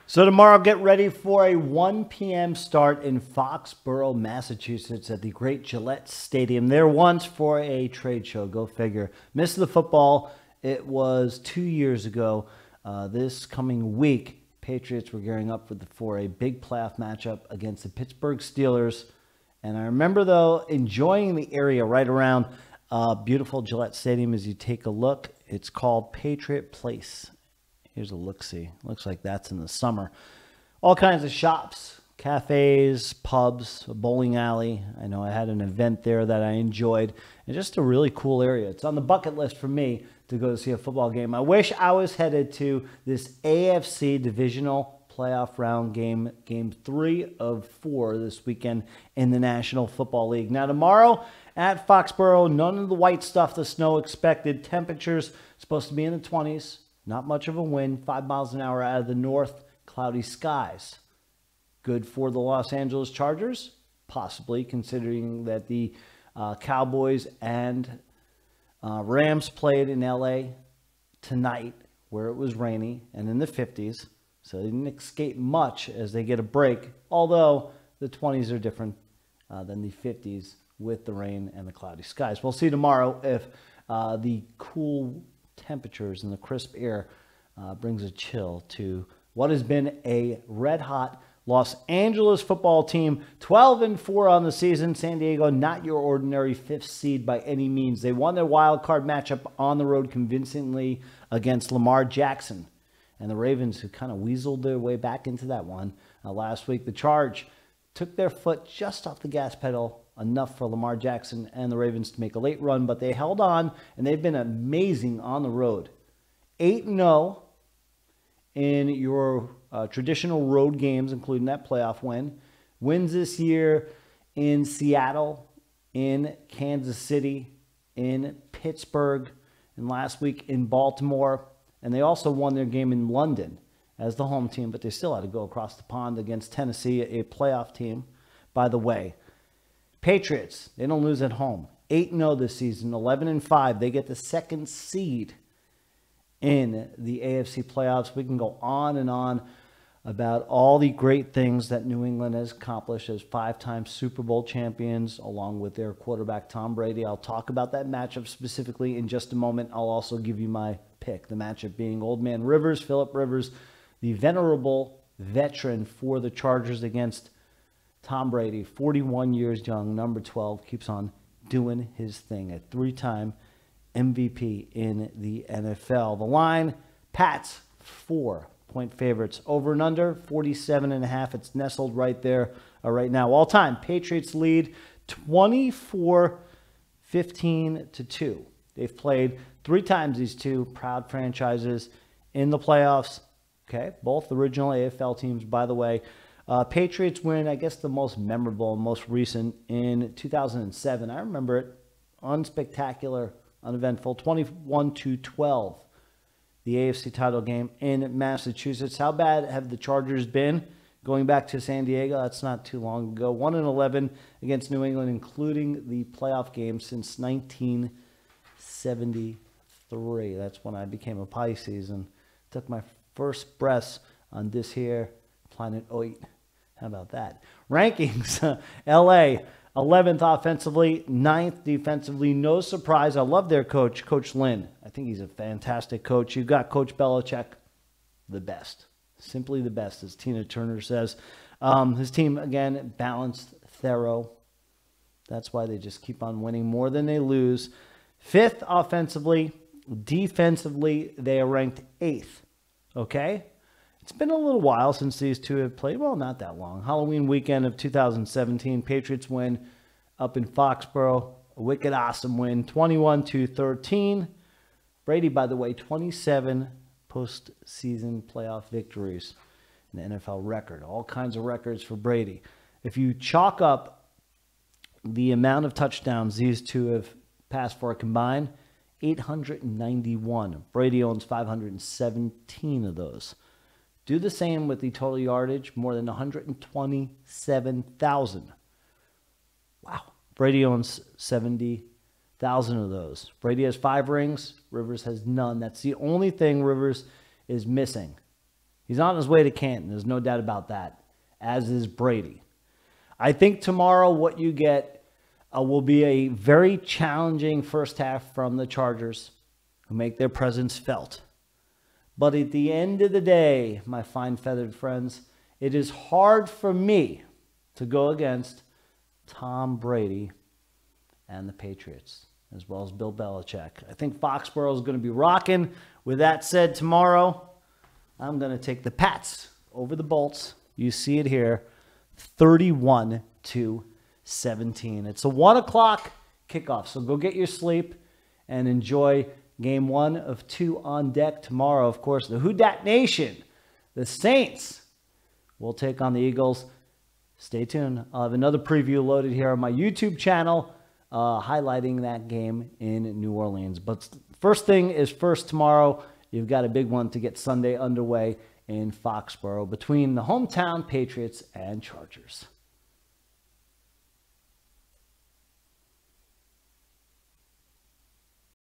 So tomorrow, get ready for a 1 p.m. start in Foxborough, Massachusetts at the Great Gillette Stadium. There once for a trade show. Go figure. Missed the football. It was 2 years ago. This coming week, Patriots were gearing up for a big playoff matchup against the Pittsburgh Steelers. And I remember, though, enjoying the area right around beautiful Gillette Stadium as you take a look. It's called Patriot Place. Here's a look-see. Looks like that's in the summer. All kinds of shops, cafes, pubs, a bowling alley. I know I had an event there that I enjoyed. And just a really cool area. It's on the bucket list for me to go see a football game. I wish I was headed to this AFC Divisional playoff round game, game 3 of 4 this weekend in the National Football League. Now tomorrow at Foxborough, none of the white stuff, the snow expected. Temperatures supposed to be in the 20s. Not much of a wind, 5 miles an hour out of the north, cloudy skies. Good for the Los Angeles Chargers, possibly, considering that the Cowboys and Rams played in LA tonight, where it was rainy and in the 50s. So they didn't escape much as they get a break, although the 20s are different than the 50s with the rain and the cloudy skies. We'll see tomorrow if the cool temperatures and the crisp air brings a chill to what has been a red-hot Los Angeles football team. 12-4 on the season. San Diego, not your ordinary 5th seed by any means. They won their wild card matchup on the road convincingly against Lamar Jackson and the Ravens, who kind of weaseled their way back into that one last week. The Charge took their foot just off the gas pedal, enough for Lamar Jackson and the Ravens to make a late run, but they held on, and they've been amazing on the road. 8-0 in your traditional road games, including that playoff win. Wins this year in Seattle, in Kansas City, in Pittsburgh, and last week in Baltimore. And they also won their game in London as the home team, but they still had to go across the pond against Tennessee, a playoff team, by the way. Patriots, they don't lose at home. 8-0 this season, 11-5. They get the 2nd seed in the AFC playoffs. We can go on and on about all the great things that New England has accomplished as 5-time Super Bowl champions, along with their quarterback Tom Brady. I'll talk about that matchup specifically in just a moment. I'll also give you my pick, the matchup being Old Man Rivers, Phillip Rivers, the venerable veteran for the Chargers, against Tom Brady, 41 years young, number 12, keeps on doing his thing, a 3-time MVP in the NFL. The line, Pats, 4-point favorites. Over and under, 47.5. It's nestled right there right now. All-time, Patriots lead 24-15-2. They've played 3 times, these two proud franchises, in the playoffs. Okay, both original AFL teams, by the way. Patriots win, I guess, the most memorable, most recent in 2007. I remember it. Unspectacular, uneventful. 21-12, the AFC title game in Massachusetts. How bad have the Chargers been going back to San Diego? That's not too long ago. 1-11 against New England, including the playoff game since 1973. That's when I became a Pisces and took my first breaths on this here planet Oit. How about that? Rankings. LA, 11th offensively, 9th defensively. No surprise. I love their coach, Coach Lynn. I think he's a fantastic coach. You've got Coach Belichick, the best. Simply the best, as Tina Turner says. His team, again, balanced, thorough. That's why they just keep on winning more than they lose. 5th offensively. Defensively, they are ranked 8th. Okay? It's been a little while since these two have played. Well, not that long. Halloween weekend of 2017. Patriots win up in Foxborough. A wicked awesome win. 21-13. Brady, by the way, 27 postseason playoff victories. An NFL record. All kinds of records for Brady. If you chalk up the amount of touchdowns these two have passed for a combined, 891. Brady owns 517 of those. Do the same with the total yardage, more than 127,000. Wow. Brady owns 70,000 of those. Brady has 5 rings. Rivers has none. That's the only thing Rivers is missing. He's on his way to Canton. There's no doubt about that, as is Brady. I think tomorrow what you get will be a very challenging first half from the Chargers, who make their presence felt. But at the end of the day, my fine feathered friends, it is hard for me to go against Tom Brady and the Patriots, as well as Bill Belichick. I think Foxborough is going to be rocking. With that said, tomorrow, I'm going to take the Pats over the Bolts. You see it here, 31-17. It's a 1 o'clock kickoff, so go get your sleep and enjoy game 1 of 2 on deck tomorrow. Of course, the Who Dat Nation, the Saints, will take on the Eagles. Stay tuned. I'll have another preview loaded here on my YouTube channel highlighting that game in New Orleans. But first thing is first, tomorrow, you've got a big one to get Sunday underway in Foxborough between the hometown Patriots and Chargers.